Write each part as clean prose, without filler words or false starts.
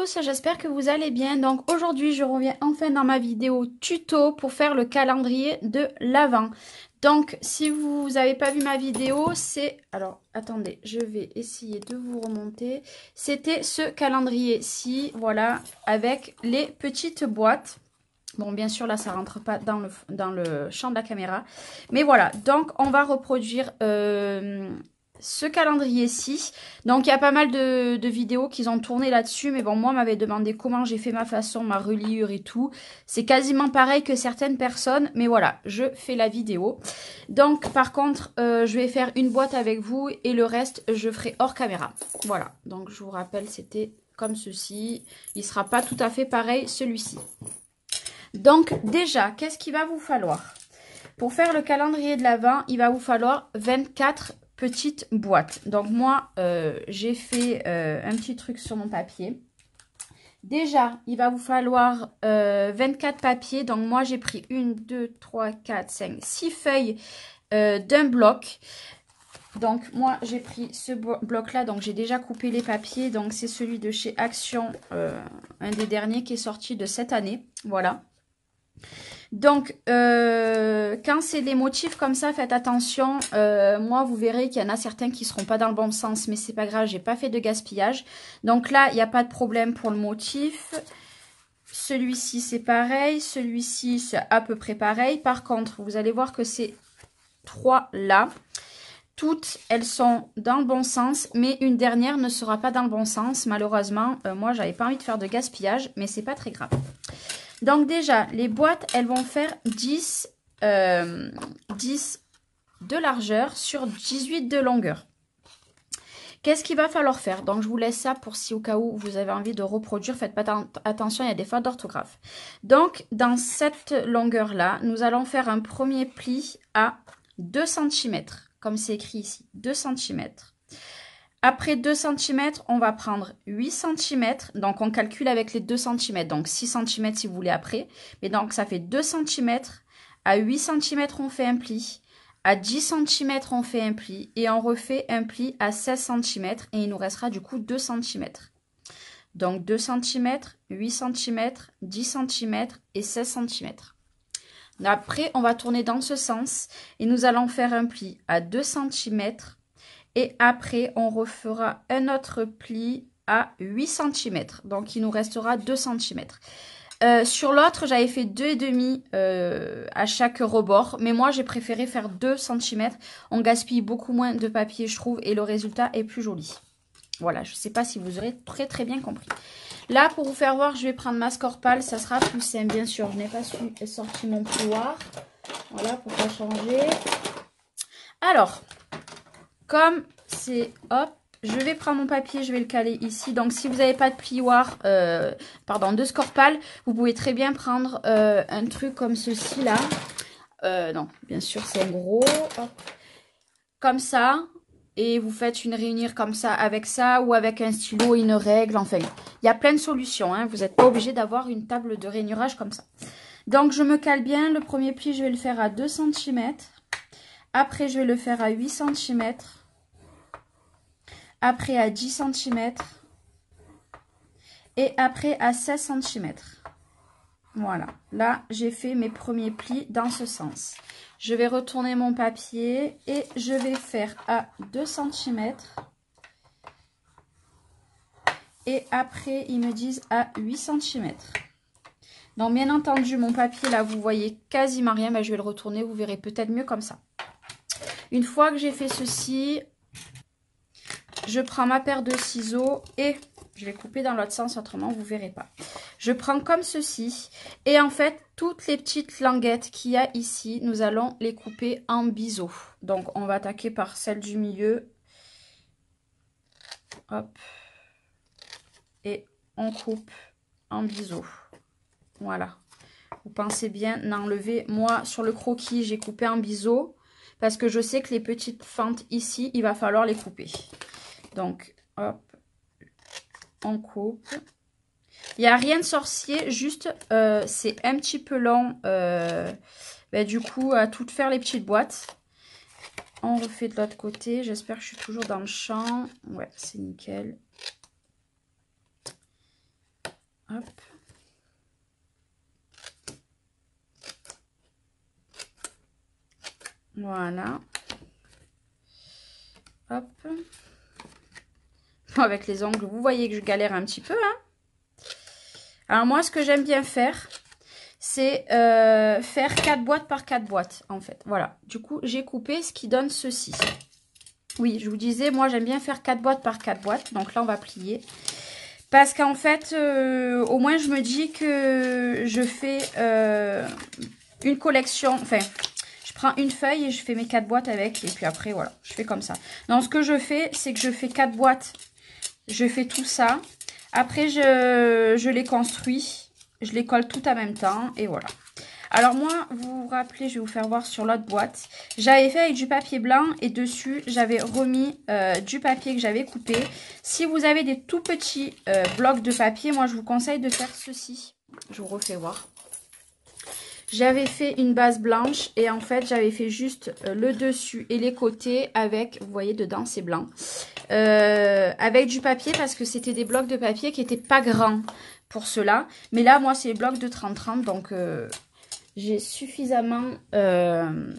tous, j'espère que vous allez bien. Donc aujourd'hui je reviens enfin dans ma vidéo tuto pour faire le calendrier de l'Avent. Donc si vous n'avez pas vu ma vidéo, c'est... Alors attendez, je vais essayer de vous remonter. C'était ce calendrier-ci, voilà, avec les petites boîtes. Bon, bien sûr, là, ça rentre pas dans le champ de la caméra. Mais voilà, donc on va reproduire ce calendrier-ci. Donc, il y a pas mal de vidéos qu'ils ont tourné là-dessus. Mais bon, moi, on m'avait demandé comment j'ai fait ma façon, ma reliure et tout. C'est quasiment pareil que certaines personnes. Mais voilà, je fais la vidéo. Donc, par contre, je vais faire une boîte avec vous. Et le reste, je ferai hors caméra. Voilà, donc je vous rappelle, c'était comme ceci. Il ne sera pas tout à fait pareil, celui-ci. Donc déjà, qu'est-ce qu'il va vous falloir? Pour faire le calendrier de l'Avent, il va vous falloir 24 petites boîtes. Donc moi, j'ai fait un petit truc sur mon papier. Déjà, il va vous falloir 24 papiers. Donc moi, j'ai pris 1, 2, 3, 4, 5, 6 feuilles d'un bloc. Donc moi, j'ai pris ce bloc-là. Donc j'ai déjà coupé les papiers. Donc c'est celui de chez Action, un des derniers qui est sorti de cette année. Voilà. Donc, quand c'est des motifs comme ça, faites attention. Moi, vous verrez qu'il y en a certains qui ne seront pas dans le bon sens, mais c'est pas grave, j'ai pas fait de gaspillage. Donc là, il n'y a pas de problème pour le motif. Celui-ci, c'est pareil. Celui-ci, c'est à peu près pareil. Par contre, vous allez voir que ces trois-là, toutes, elles sont dans le bon sens, mais une dernière ne sera pas dans le bon sens. Malheureusement, moi, j'avais pas envie de faire de gaspillage, mais c'est pas très grave. Donc déjà, les boîtes, elles vont faire 10 de largeur sur 18 de longueur. Qu'est-ce qu'il va falloir faire? Donc je vous laisse ça pour si au cas où vous avez envie de reproduire. Faites pas attention, il y a des fautes d'orthographe. Donc dans cette longueur-là, nous allons faire un premier pli à 2 cm. Comme c'est écrit ici, 2 cm. Après 2 cm, on va prendre 8 cm. Donc, on calcule avec les 2 cm. Donc, 6 cm si vous voulez après. Mais donc, ça fait 2 cm. À 8 cm, on fait un pli. À 10 cm, on fait un pli. Et on refait un pli à 16 cm. Et il nous restera du coup 2 cm. Donc, 2 cm, 8 cm, 10 cm et 16 cm. Après, on va tourner dans ce sens. Et nous allons faire un pli à 2 cm. Et après, on refera un autre pli à 8 cm. Donc, il nous restera 2 cm. Sur l'autre, j'avais fait 2,5 à chaque rebord. Mais moi, j'ai préféré faire 2 cm. On gaspille beaucoup moins de papier, je trouve. Et le résultat est plus joli. Voilà, je ne sais pas si vous aurez très bien compris. Là, pour vous faire voir, je vais prendre ma Scorpal. Ça sera plus simple, bien sûr. Je n'ai pas sorti mon plioir. Voilà, pour pas changer. Alors... Comme c'est, hop, je vais prendre mon papier, je vais le caler ici. Donc, si vous n'avez pas de plioir, de Scorpal, vous pouvez très bien prendre un truc comme ceci là. Non, bien sûr, c'est un gros. Hop. Comme ça. Et vous faites une réunir comme ça avec ça ou avec un stylo, une règle. Enfin, il y a plein de solutions. Hein. Vous n'êtes pas obligé d'avoir une table de rainurage comme ça. Donc, je me cale bien. Le premier pli, je vais le faire à 2 cm. Après, je vais le faire à 8 cm. Après à 10 cm et après à 16 cm. Voilà, là j'ai fait mes premiers plis dans ce sens. Je vais retourner mon papier et je vais faire à 2 cm. Et après ils me disent à 8 cm. Donc bien entendu mon papier là vous voyez quasiment rien, mais je vais le retourner, vous verrez peut-être mieux comme ça. Une fois que j'ai fait ceci... Je prends ma paire de ciseaux et je vais couper dans l'autre sens, autrement vous ne verrez pas. Je prends comme ceci et en fait, toutes les petites languettes qu'il y a ici, nous allons les couper en biseau. Donc, on va attaquer par celle du milieu. Hop. Et on coupe en biseau. Voilà. Vous pensez bien enlever. Moi, sur le croquis, j'ai coupé en biseau parce que je sais que les petites fentes ici, il va falloir les couper. Donc, hop, on coupe. Il n'y a rien de sorcier, juste c'est un petit peu long, du coup, à tout faire les petites boîtes. On refait de l'autre côté. J'espère que je suis toujours dans le champ. Ouais, c'est nickel. Hop. Voilà. Hop. Avec les ongles, vous voyez que je galère un petit peu. Hein. Alors moi, ce que j'aime bien faire, c'est faire 4 boîtes par 4 boîtes, en fait. Voilà. Du coup, j'ai coupé ce qui donne ceci. Oui, je vous disais, moi, j'aime bien faire 4 boîtes par 4 boîtes. Donc là, on va plier. Parce qu'en fait, au moins, je me dis que je fais une collection. Enfin, je prends une feuille et je fais mes 4 boîtes avec. Et puis après, voilà, je fais comme ça. Donc, ce que je fais, c'est que je fais 4 boîtes. Je fais tout ça. Après, je les construis. Je les colle tout en même temps. Et voilà. Alors moi, vous vous rappelez, je vais vous faire voir sur l'autre boîte. J'avais fait avec du papier blanc et dessus, j'avais remis du papier que j'avais coupé. Si vous avez des tout petits blocs de papier, moi je vous conseille de faire ceci. Je vous refais voir. J'avais fait une base blanche et en fait, j'avais fait juste le dessus et les côtés avec, vous voyez dedans, c'est blanc. Avec du papier parce que c'était des blocs de papier qui n'étaient pas grands pour cela. Mais là, moi, c'est les blocs de 30-30, donc... j'ai suffisamment de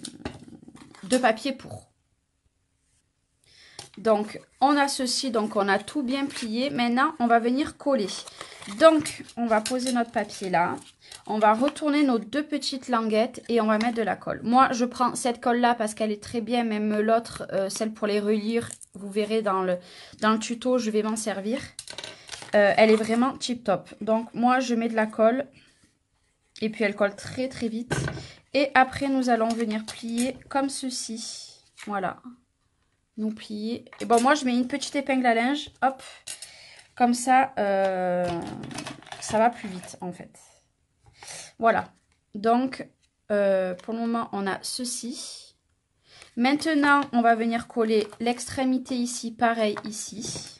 papier pour. Donc, on a ceci. Donc, on a tout bien plié. Maintenant, on va venir coller. Donc, on va poser notre papier là. On va retourner nos 2 petites languettes et on va mettre de la colle. Moi, je prends cette colle-là parce qu'elle est très bien. Même l'autre, celle pour les relire, vous verrez dans le tuto, je vais m'en servir. Elle est vraiment tip top. Donc, moi, je mets de la colle. Et puis, elle colle très, très vite. Et après, nous allons venir plier comme ceci. Voilà. Nous plier. Et bon, moi, je mets une petite épingle à linge. Hop. Comme ça, ça va plus vite, en fait. Voilà. Donc, pour le moment, on a ceci. Maintenant, on va venir coller l'extrémité ici. Pareil, ici.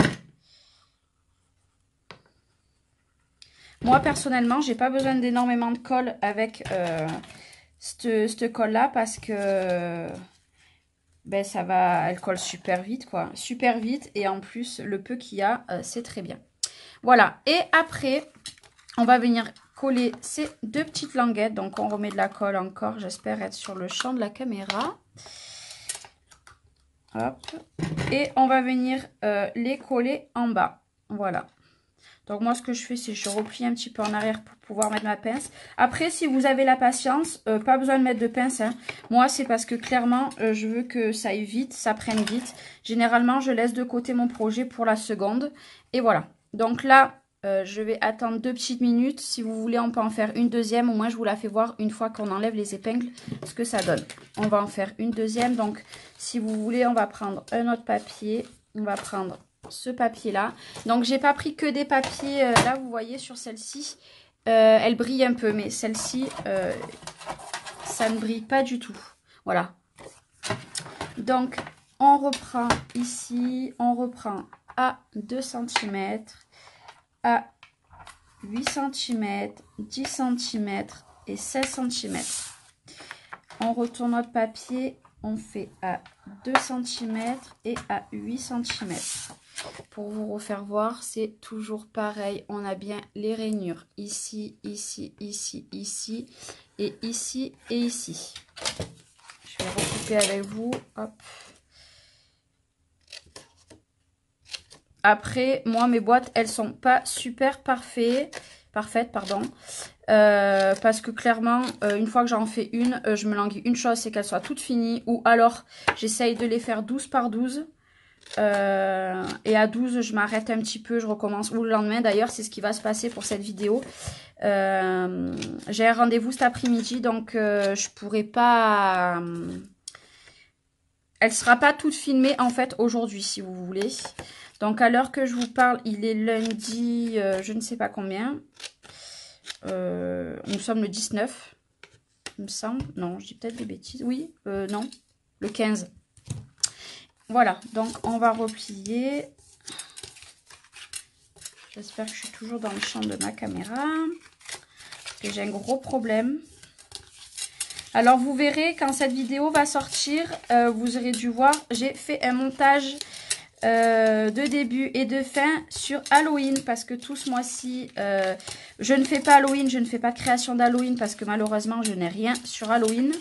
Moi, personnellement, j'ai pas besoin d'énormément de colle avec cette colle-là parce que ben, ça va, elle colle super vite, quoi. Super vite et en plus, le peu qu'il y a, c'est très bien. Voilà. Et après, on va venir coller ces 2 petites languettes. Donc, on remet de la colle encore. J'espère être sur le champ de la caméra. Hop. Et on va venir les coller en bas. Voilà. Donc moi, ce que je fais, c'est que je replie un petit peu en arrière pour pouvoir mettre ma pince. Après, si vous avez la patience, pas besoin de mettre de pince. Hein. Moi, c'est parce que clairement, je veux que ça aille vite, ça prenne vite. Généralement, je laisse de côté mon projet pour la seconde. Et voilà. Donc là, je vais attendre 2 petites minutes. Si vous voulez, on peut en faire une deuxième. Au moins, je vous la fais voir une fois qu'on enlève les épingles, ce que ça donne. On va en faire une deuxième. Donc, si vous voulez, on va prendre un autre papier. On va prendre... ce papier là, donc j'ai pas pris que des papiers là, vous voyez sur celle-ci elle brille un peu, mais celle-ci ça ne brille pas du tout. Voilà, donc on reprend ici, on reprend à 2 cm, à 8 cm, 10 cm et 16 cm. On retourne notre papier, on fait à 2 cm et à 8 cm. Pour vous refaire voir, c'est toujours pareil. On a bien les rainures ici, ici, ici, ici, et ici, et ici. Je vais recouper avec vous. Hop. Après, moi, mes boîtes, elles sont pas super parfaites, pardon. Parce que clairement, une fois que j'en fais une, je me languis une chose, c'est qu'elles soient toutes finies. Ou alors, j'essaye de les faire 12 par 12. Et à 12 je m'arrête un petit peu, je recommence ou le lendemain. D'ailleurs, c'est ce qui va se passer pour cette vidéo. J'ai un rendez-vous cet après-midi, donc je pourrai pas elle sera pas toute filmée en fait aujourd'hui, si vous voulez. Donc à l'heure que je vous parle, il est lundi je ne sais pas combien, nous sommes le 19 il me semble. Non, je dis peut-être des bêtises. Oui, non, le 15. Voilà, donc on va replier. J'espère que je suis toujours dans le champ de ma caméra. Parce que j'ai un gros problème. Alors vous verrez, quand cette vidéo va sortir, vous aurez dû voir, j'ai fait un montage de début et de fin sur Halloween, parce que tout ce mois-ci, je ne fais pas Halloween, je ne fais pas de création d'Halloween, parce que malheureusement, je n'ai rien sur Halloween.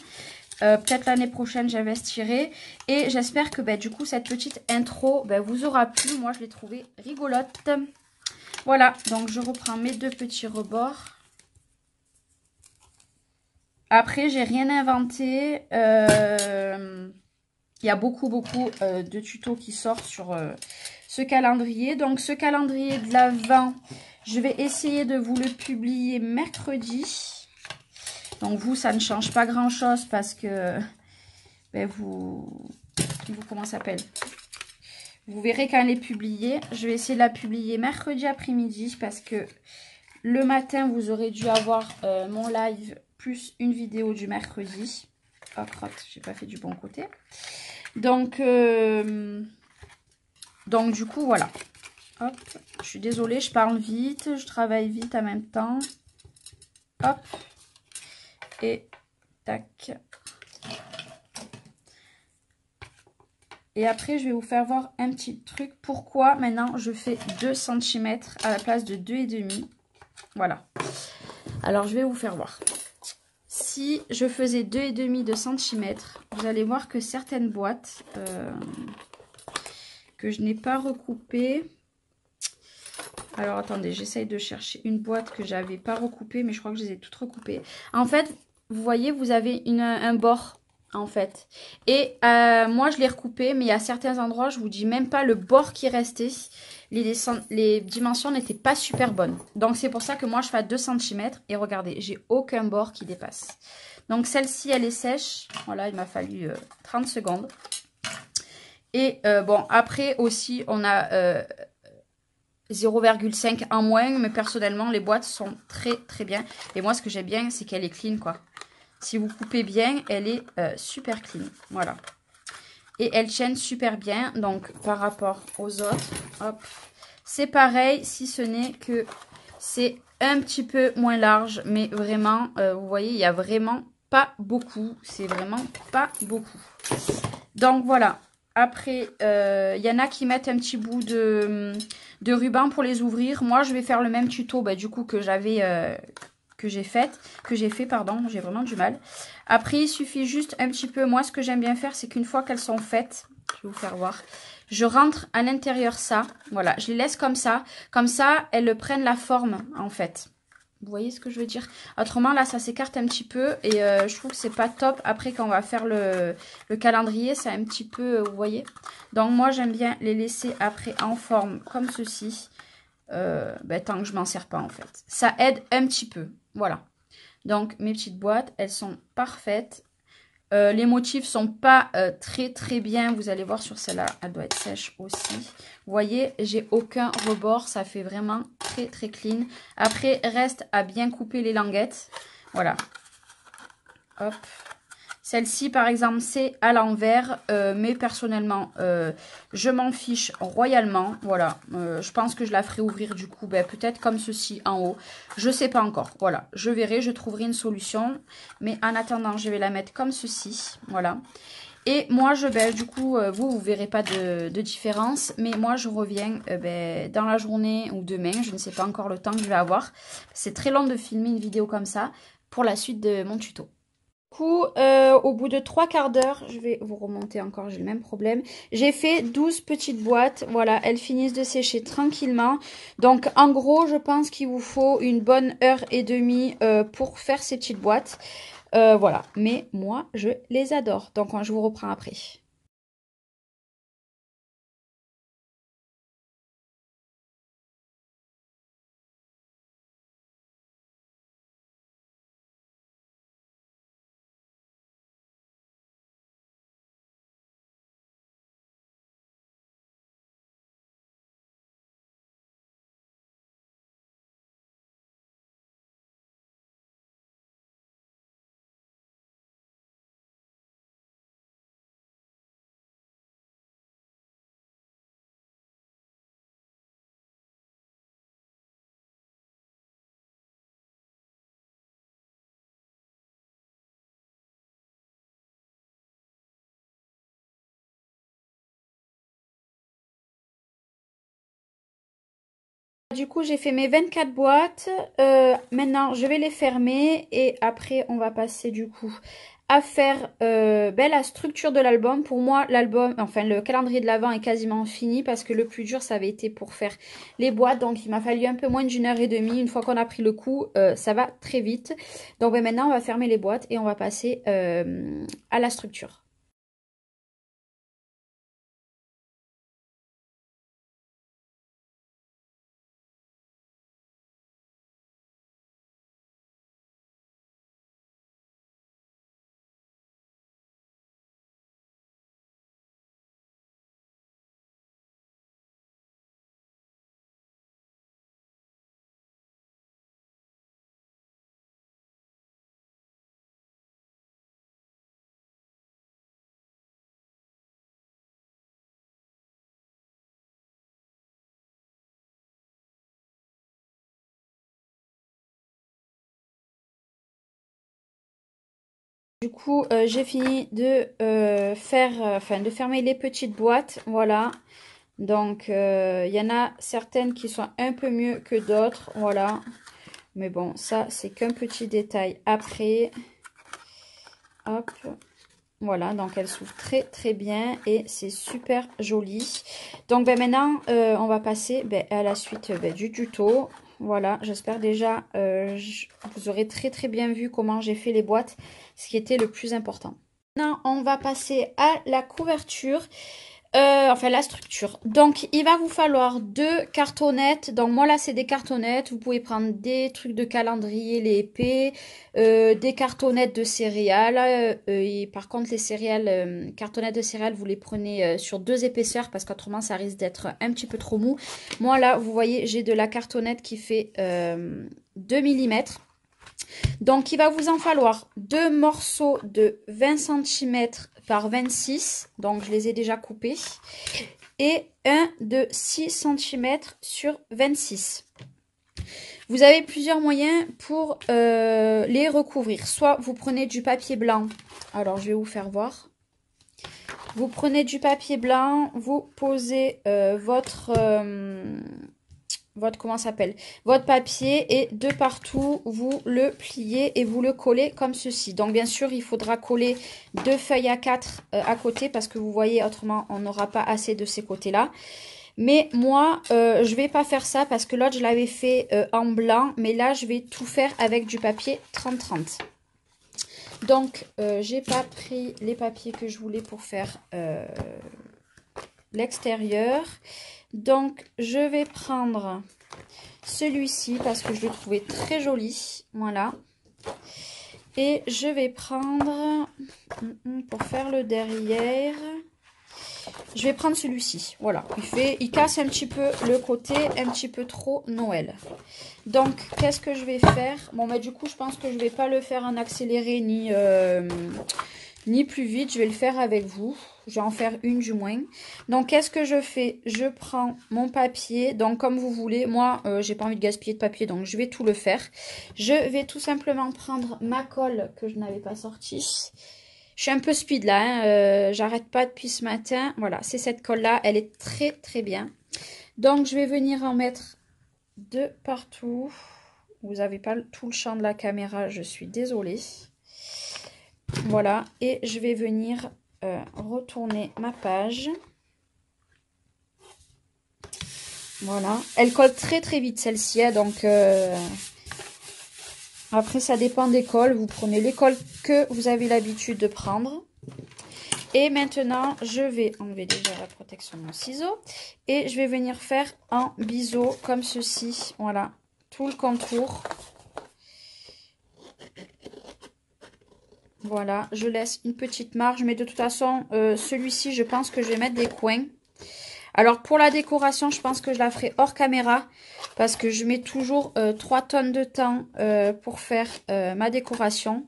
Peut-être l'année prochaine, j'investirai. Et j'espère que du coup, cette petite intro vous aura plu. Moi, je l'ai trouvée rigolote. Voilà, donc je reprends mes deux petits rebords. Après, j'ai rien inventé. Il y a beaucoup de tutos qui sortent sur ce calendrier. Donc, ce calendrier de l'Avent, je vais essayer de vous le publier mercredi. Donc, vous, ça ne change pas grand-chose parce que comment ça s'appelle? Vous verrez quand elle est publiée. Je vais essayer de la publier mercredi après-midi parce que le matin, vous aurez dû avoir mon live plus une vidéo du mercredi. Oh, crotte, j'ai pas fait du bon côté. Donc du coup, voilà. Hop, je suis désolée, je parle vite, je travaille vite en même temps. Hop. Et tac. Et après, je vais vous faire voir un petit truc. Pourquoi maintenant je fais 2 cm à la place de 2,5. Voilà. Alors, je vais vous faire voir. Si je faisais 2,5 de centimètres, vous allez voir que certaines boîtes que je n'ai pas recoupées. Alors, attendez, j'essaye de chercher une boîte que j'avais pas recoupée, mais je crois que je les ai toutes recoupées. En fait, vous voyez, vous avez un bord, en fait. Et moi, je l'ai recoupé, mais il y a certains endroits, je vous dis même pas le bord qui restait. Les dimensions n'étaient pas super bonnes. Donc, c'est pour ça que moi, je fais à 2 cm. Et regardez, j'ai aucun bord qui dépasse. Donc, celle-ci, elle est sèche. Voilà, il m'a fallu 30 secondes. Et bon, après aussi, on a 0,5 en moins, mais personnellement, les boîtes sont très très bien. Et moi, ce que j'aime bien, c'est qu'elle est clean, quoi. Si vous coupez bien, elle est super clean. Voilà. Et elle tienne super bien, donc par rapport aux autres, hop, c'est pareil, si ce n'est que c'est un petit peu moins large, mais vraiment, vous voyez, il n'y a vraiment pas beaucoup. C'est vraiment pas beaucoup. Donc voilà. Après, il y en a qui mettent un petit bout de ruban pour les ouvrir. Moi, je vais faire le même tuto du coup que j'ai fait, pardon, j'ai vraiment du mal. Après, il suffit juste un petit peu, moi ce que j'aime bien faire, c'est qu'une fois qu'elles sont faites, je vais vous faire voir, je rentre à l'intérieur ça, voilà, je les laisse comme ça, elles prennent la forme en fait. Vous voyez ce que je veux dire? Autrement, là, ça s'écarte un petit peu et je trouve que c'est pas top. Après, quand on va faire le calendrier, c'est un petit peu, vous voyez? Donc, moi, j'aime bien les laisser après en forme comme ceci. Tant que je m'en sers pas, en fait. Ça aide un petit peu. Voilà. Donc, mes petites boîtes, elles sont parfaites. Les motifs sont pas très très bien. Vous allez voir sur celle-là, elle doit être sèche aussi. Vous voyez, j'ai aucun rebord. Ça fait vraiment très très clean. Après, reste à bien couper les languettes. Voilà. Hop. Celle-ci, par exemple, c'est à l'envers. Mais personnellement, je m'en fiche royalement. Voilà. Je pense que je la ferai ouvrir du coup, peut-être comme ceci en haut. Je sais pas encore. Voilà. Je verrai, je trouverai une solution. Mais en attendant, je vais la mettre comme ceci. Voilà. Et moi, du coup, vous verrez pas de différence. Mais moi, je reviens dans la journée ou demain. Je ne sais pas encore le temps que je vais avoir. C'est très long de filmer une vidéo comme ça pour la suite de mon tuto. Du coup, au bout de 3/4 d'heure, je vais vous remonter encore, j'ai le même problème. J'ai fait 12 petites boîtes. Voilà, elles finissent de sécher tranquillement. Donc, en gros, je pense qu'il vous faut une bonne heure et demie pour faire ces petites boîtes. Voilà, mais moi, je les adore. Donc, je vous reprends après. du coup, j'ai fait mes 24 boîtes. Maintenant, je vais les fermer et après, on va passer du coup à faire la structure de l'album. Pour moi, l'album, enfin le calendrier de l'Avent est quasiment fini parce que le plus dur, ça avait été pour faire les boîtes. Donc, il m'a fallu un peu moins d'une heure et demie. Une fois qu'on a pris le coup, ça va très vite. Donc, maintenant, on va fermer les boîtes et on va passer à la structure. Du coup, j'ai fini de de fermer les petites boîtes. Voilà. Donc, il y en a certaines qui sont un peu mieux que d'autres. Voilà. Mais bon, ça, c'est qu'un petit détail. Après, hop. Voilà, donc elle s'ouvre très très bien et c'est super joli. Donc maintenant, on va passer à la suite du tuto. Voilà, j'espère déjà vous aurez très très bien vu comment j'ai fait les boîtes, ce qui était le plus important. Maintenant, on va passer à la couverture. Enfin la structure. Donc il va vous falloir 2 cartonnettes. Donc moi là c'est des cartonnettes. Vous pouvez prendre des trucs de calendrier, les épées, des cartonnettes de céréales. Et par contre les céréales, cartonnettes de céréales, vous les prenez sur 2 épaisseurs parce qu'autrement ça risque d'être un petit peu trop mou. Moi là vous voyez j'ai de la cartonnette qui fait 2 mm. Donc, il va vous en falloir 2 morceaux de 20 cm par 26. Donc, je les ai déjà coupés. Et un de 6 cm sur 26. Vous avez plusieurs moyens pour les recouvrir. Soit vous prenez du papier blanc. Alors, je vais vous faire voir. Vous prenez du papier blanc, vous posez votre papier et de partout vous le pliez et vous le collez comme ceci. Donc bien sûr il faudra coller 2 feuilles A4 à côté parce que vous voyez autrement on n'aura pas assez de ces côtés là. Mais moi je vais pas faire ça parce que l'autre je l'avais fait en blanc, mais là je vais tout faire avec du papier 30-30. Donc j'ai pas pris les papiers que je voulais pour faire l'extérieur. Donc je vais prendre celui-ci parce que je le trouvais très joli. Voilà. Et je vais prendre, pour faire le derrière, je vais prendre celui-ci. Voilà. Il casse un petit peu le côté, un petit peu trop Noël. Donc, qu'est-ce que je vais faire? Bon, mais du coup, je pense que je ne vais pas le faire en accéléré ni plus vite. Je vais le faire avec vous. Je vais en faire une du moins. Donc, qu'est-ce que je fais? Je prends mon papier. Donc, comme vous voulez. Moi, j'ai pas envie de gaspiller de papier. Donc, je vais tout le faire. Je vais tout simplement prendre ma colle que je n'avais pas sortie. Je suis un peu speed là. Hein, j'arrête pas depuis ce matin. Voilà, c'est cette colle-là. Elle est très, très bien. Donc, je vais venir en mettre de partout. Vous n'avez pas tout le champ de la caméra. Je suis désolée. Voilà, et je vais venir retourner ma page. Voilà, elle colle très très vite celle-ci, hein, donc après ça dépend des colles. Vous prenez les colles que vous avez l'habitude de prendre. Et maintenant, je vais enlever déjà la protection de mon ciseau. Et je vais venir faire un biseau comme ceci. Voilà, tout le contour. Voilà, je laisse une petite marge, mais de toute façon, celui-ci, je pense que je vais mettre des coins. Alors, pour la décoration, je pense que je la ferai hors caméra, parce que je mets toujours 3 tonnes de temps pour faire ma décoration.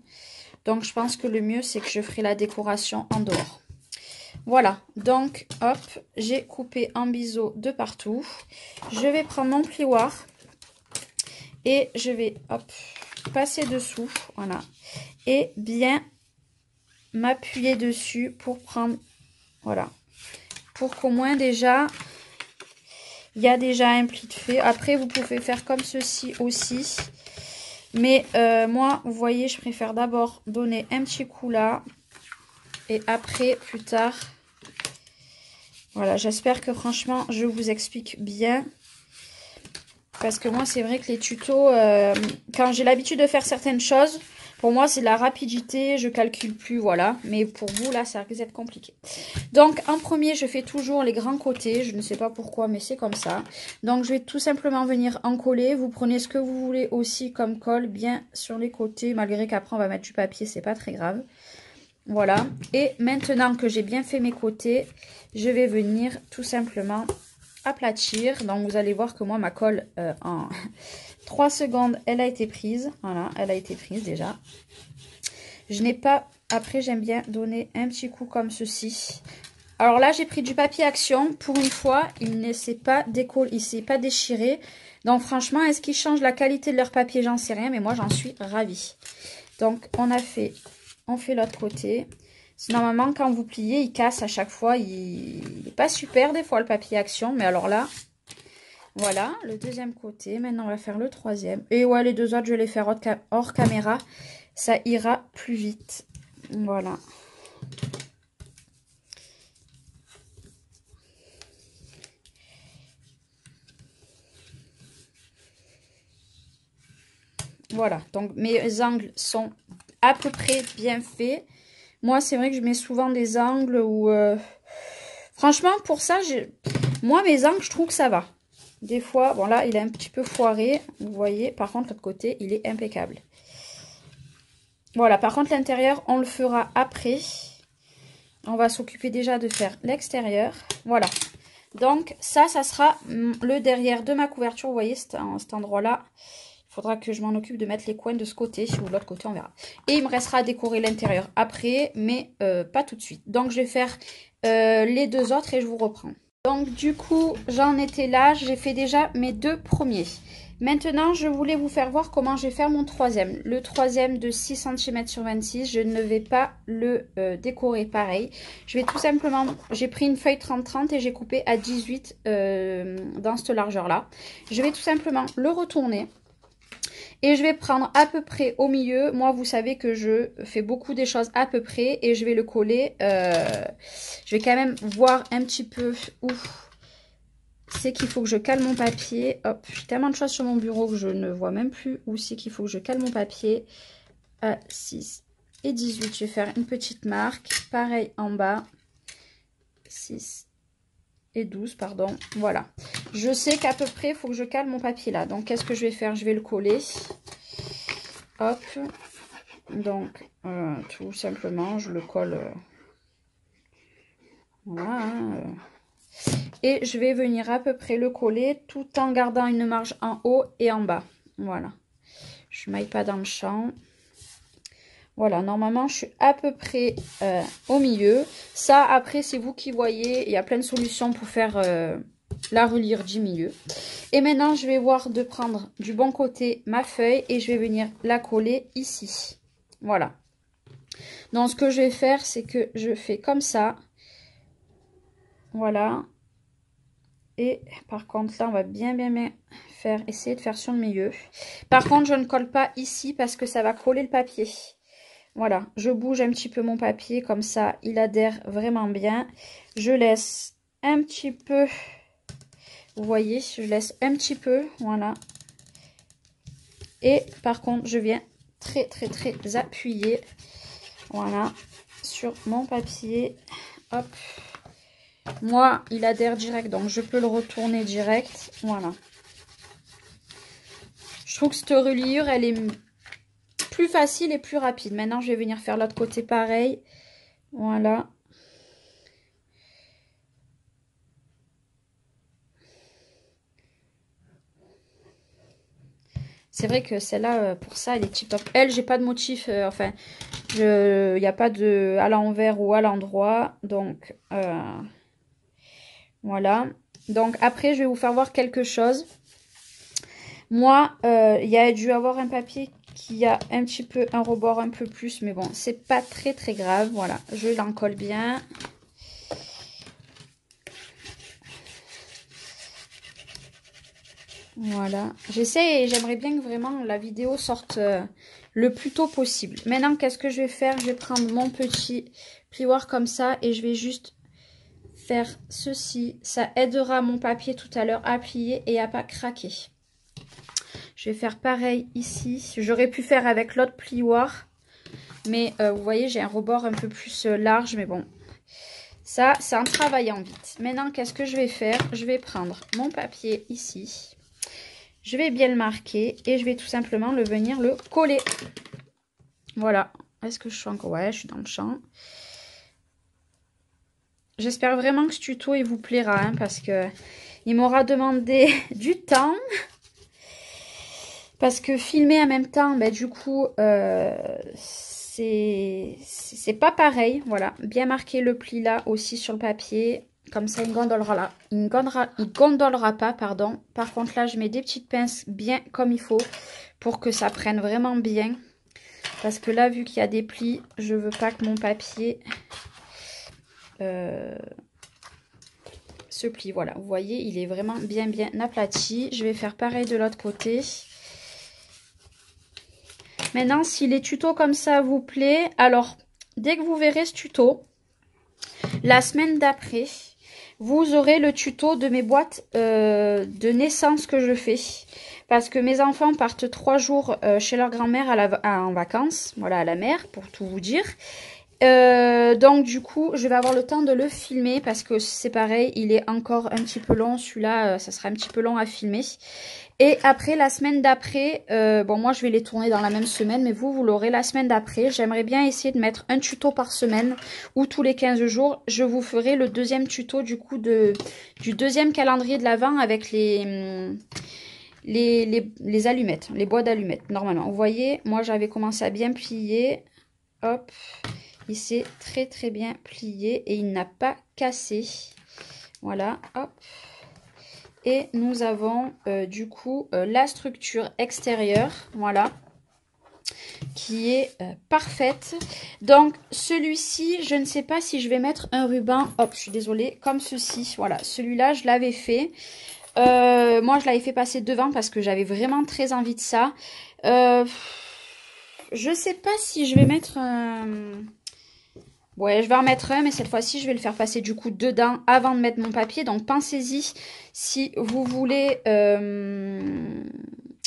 Donc, je pense que le mieux, c'est que je ferai la décoration en dehors. Voilà, donc, hop, j'ai coupé un biseau de partout. Je vais prendre mon plioir et je vais, hop, passer dessous, voilà. Et bien m'appuyer dessus pour prendre, voilà, pour qu'au moins déjà Il y a déjà un pli de fait. Après, vous pouvez faire comme ceci aussi. Mais moi, vous voyez, je préfère d'abord donner un petit coup là. Et après, plus tard... Voilà, j'espère que franchement, je vous explique bien. Parce que moi, c'est vrai que les tutos, quand j'ai l'habitude de faire certaines choses, pour moi, c'est de la rapidité, je calcule plus, voilà. Mais pour vous, là, ça risque d'être compliqué. Donc, en premier, je fais toujours les grands côtés. Je ne sais pas pourquoi, mais c'est comme ça. Donc, je vais tout simplement venir en coller. Vous prenez ce que vous voulez aussi comme colle, bien sur les côtés. Malgré qu'après, on va mettre du papier, c'est pas très grave. Voilà. Et maintenant que j'ai bien fait mes côtés, je vais venir tout simplement aplatir. Donc, vous allez voir que moi, ma colle, en 3 secondes, elle a été prise. Voilà, elle a été prise déjà. Je n'ai pas... Après, j'aime bien donner un petit coup comme ceci. Alors là, j'ai pris du papier Action. Pour une fois, il ne s'est pas décollé, il s'est pas déchiré. Donc, franchement, est-ce qu'ils changent la qualité de leur papier? J'en sais rien, mais moi, j'en suis ravie. Donc, on fait l'autre côté. Normalement, quand vous pliez, il casse à chaque fois. Il n'est pas super, des fois, le papier Action. Mais alors là, voilà, le deuxième côté. Maintenant, on va faire le troisième. Et ouais, les deux autres, je vais les faire hors caméra. Ça ira plus vite. Voilà. Voilà, donc mes angles sont à peu près bien faits. Moi, c'est vrai que je mets souvent des angles où... Franchement, pour ça, moi, mes angles, je trouve que ça va. Des fois, bon là, il est un petit peu foiré, vous voyez. Par contre, l'autre côté, il est impeccable. Voilà, par contre, l'intérieur, on le fera après. On va s'occuper déjà de faire l'extérieur. Voilà. Donc, ça sera le derrière de ma couverture. Vous voyez, cet endroit-là. Il faudra que je m'en occupe de mettre les coins de ce côté. Ou de l'autre côté, on verra. Et il me restera à décorer l'intérieur après, mais pas tout de suite. Donc, je vais faire les deux autres et je vous reprends. Donc, du coup, j'en étais là. J'ai fait déjà mes deux premiers. Maintenant, je voulais vous faire voir comment je vais faire mon troisième. Le troisième de 6 cm sur 26, je ne vais pas le décorer pareil. Je vais tout simplement, j'ai pris une feuille 30-30 et j'ai coupé à 18 dans cette largeur-là. Je vais tout simplement le retourner. Et je vais prendre à peu près au milieu. Moi, vous savez que je fais beaucoup des choses à peu près. Et je vais le coller. Je vais quand même voir un petit peu où c'est qu'il faut que je cale mon papier. Hop, j'ai tellement de choses sur mon bureau que je ne vois même plus où c'est qu'il faut que je cale mon papier. À 6 et 18, je vais faire une petite marque. Pareil en bas. 6 et 12, pardon. Voilà. Je sais qu'à peu près, il faut que je cale mon papier là. Donc, qu'est-ce que je vais faire? Je vais le coller. Hop. Donc, tout simplement, je le colle. Voilà. Et je vais venir à peu près le coller tout en gardant une marge en haut et en bas. Voilà. Je ne maille pas dans le champ. Voilà, normalement, je suis à peu près au milieu. Ça, après, c'est vous qui voyez. Il y a plein de solutions pour faire la reliure du milieu. Et maintenant, je vais voir de prendre du bon côté ma feuille et je vais venir la coller ici. Voilà. Donc, ce que je vais faire, c'est que je fais comme ça. Voilà. Et par contre, là, on va bien essayer de faire sur le milieu. Par contre, je ne colle pas ici parce que ça va coller le papier. Voilà, je bouge un petit peu mon papier, comme ça, il adhère vraiment bien. Je laisse un petit peu, vous voyez, je laisse un petit peu, voilà. Et par contre, je viens très appuyer, voilà, sur mon papier. Hop. Moi, il adhère direct, donc je peux le retourner direct, voilà. Je trouve que cette reliure, elle est plus facile et plus rapide. Maintenant, je vais venir faire l'autre côté pareil. Voilà. C'est vrai que celle-là, pour ça, elle est tip top. Elle, j'ai pas de motif, enfin, il n'y a pas de à l'envers ou à l'endroit. Donc, voilà. Donc, après, je vais vous faire voir quelque chose. Moi, il y a dû avoir un papier qui a un petit peu un rebord un peu plus, mais bon, c'est pas très grave. Voilà, je l'encolle bien. Voilà. J'essaie et j'aimerais bien que vraiment la vidéo sorte le plus tôt possible. Maintenant, qu'est-ce que je vais faire? Je vais prendre mon petit plioir comme ça et je vais juste faire ceci. Ça aidera mon papier tout à l'heure à plier et à pas craquer. Je vais faire pareil ici. J'aurais pu faire avec l'autre plioir. Mais vous voyez, j'ai un rebord un peu plus large. Mais bon, ça, c'est en travaillant vite. Maintenant, qu'est-ce que je vais faire? Je vais prendre mon papier ici. Je vais bien le marquer et je vais tout simplement venir le coller. Voilà. Est-ce que je suis encore... Ouais, je suis dans le champ. J'espère vraiment que ce tuto, il vous plaira. Hein, parce que il m'aura demandé du temps. Parce que filmer en même temps, ben, du coup, c'est pas pareil. Voilà. Bien marquer le pli là aussi sur le papier. Comme ça, il ne gondolera pas, pardon. Par contre, là, je mets des petites pinces bien comme il faut pour que ça prenne vraiment bien. Parce que là, vu qu'il y a des plis, je veux pas que mon papier se plie. Voilà, vous voyez, il est vraiment bien aplati. Je vais faire pareil de l'autre côté. Maintenant, si les tutos comme ça vous plaît, alors, dès que vous verrez ce tuto, la semaine d'après... vous aurez le tuto de mes boîtes de naissance que je fais. Parce que mes enfants partent 3 jours chez leur grand-mère en vacances. Voilà, à la mer, pour tout vous dire. Donc, du coup, je vais avoir le temps de le filmer. Parce que c'est pareil, il est encore un petit peu long. Celui-là, ça sera un petit peu long à filmer. Et après, la semaine d'après, bon, moi, je vais les tourner dans la même semaine, mais vous l'aurez la semaine d'après. J'aimerais bien essayer de mettre un tuto par semaine ou tous les 15 jours. Je vous ferai le deuxième tuto, du coup, du deuxième calendrier de l'Avent avec les allumettes, les bois d'allumettes, normalement. Vous voyez, moi, j'avais commencé à bien plier. Hop, il s'est très bien plié et il n'a pas cassé. Voilà, hop. Et nous avons du coup la structure extérieure, voilà, qui est parfaite. Donc celui-ci, je ne sais pas si je vais mettre un ruban, hop, je suis désolée, comme ceci, voilà. Celui-là, je l'avais fait. Moi, je l'avais fait passer devant parce que j'avais vraiment très envie de ça. Je sais pas si je vais mettre un... Ouais, je vais en mettre un, mais cette fois-ci, je vais le faire passer du coup dedans avant de mettre mon papier. Donc, pensez-y si vous voulez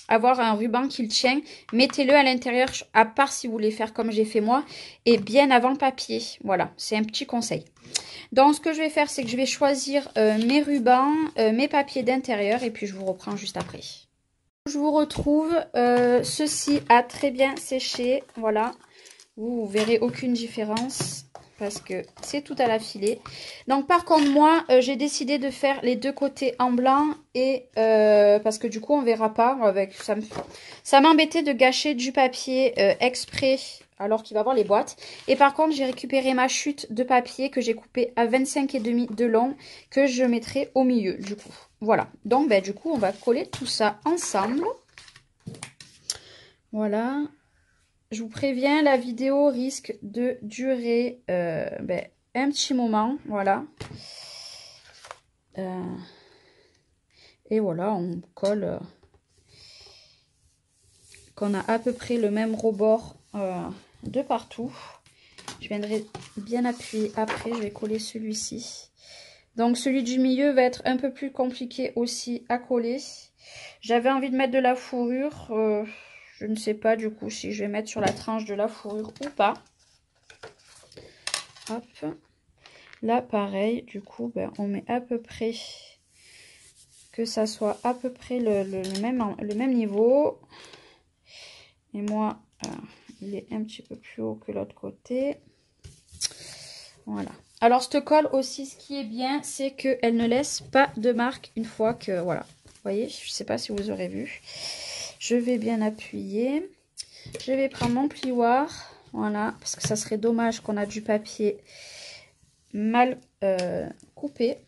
avoir un ruban qui le tient. Mettez-le à l'intérieur, à part si vous voulez faire comme j'ai fait moi, et bien avant le papier. Voilà, c'est un petit conseil. Donc, ce que je vais faire, c'est que je vais choisir mes rubans, mes papiers d'intérieur, et puis je vous reprends juste après. Je vous retrouve. Ceci a très bien séché. Voilà, vous verrez aucune différence. Parce que c'est tout à la filet. Donc par contre moi j'ai décidé de faire les deux côtés en blanc. Et parce que du coup on verra pas. Avec ça m'embêtait de gâcher du papier exprès. Alors qu'il va avoir les boîtes. Et par contre j'ai récupéré ma chute de papier. Que j'ai coupé à 25,5 de long. Que je mettrai au milieu du coup. Voilà. Donc ben, du coup on va coller tout ça ensemble. Voilà. Je vous préviens, la vidéo risque de durer un petit moment, voilà. Et voilà, on colle qu'on a à peu près le même rebord de partout. Je viendrai bien appuyer après, je vais coller celui-ci. Donc celui du milieu va être un peu plus compliqué aussi à coller. J'avais envie de mettre de la fourrure. Je ne sais pas du coup si je vais mettre sur la tranche de la fourrure ou pas. Hop. Là pareil, du coup ben, on met à peu près, que ça soit à peu près le même niveau. Et moi, il est un petit peu plus haut que l'autre côté. Voilà. Alors cette colle aussi, ce qui est bien, c'est qu'elle ne laisse pas de marque une fois que, voilà. Vous voyez, je ne sais pas si vous aurez vu. Je vais bien appuyer. Je vais prendre mon plioir. Voilà, parce que ça serait dommage qu'on a du papier mal coupé.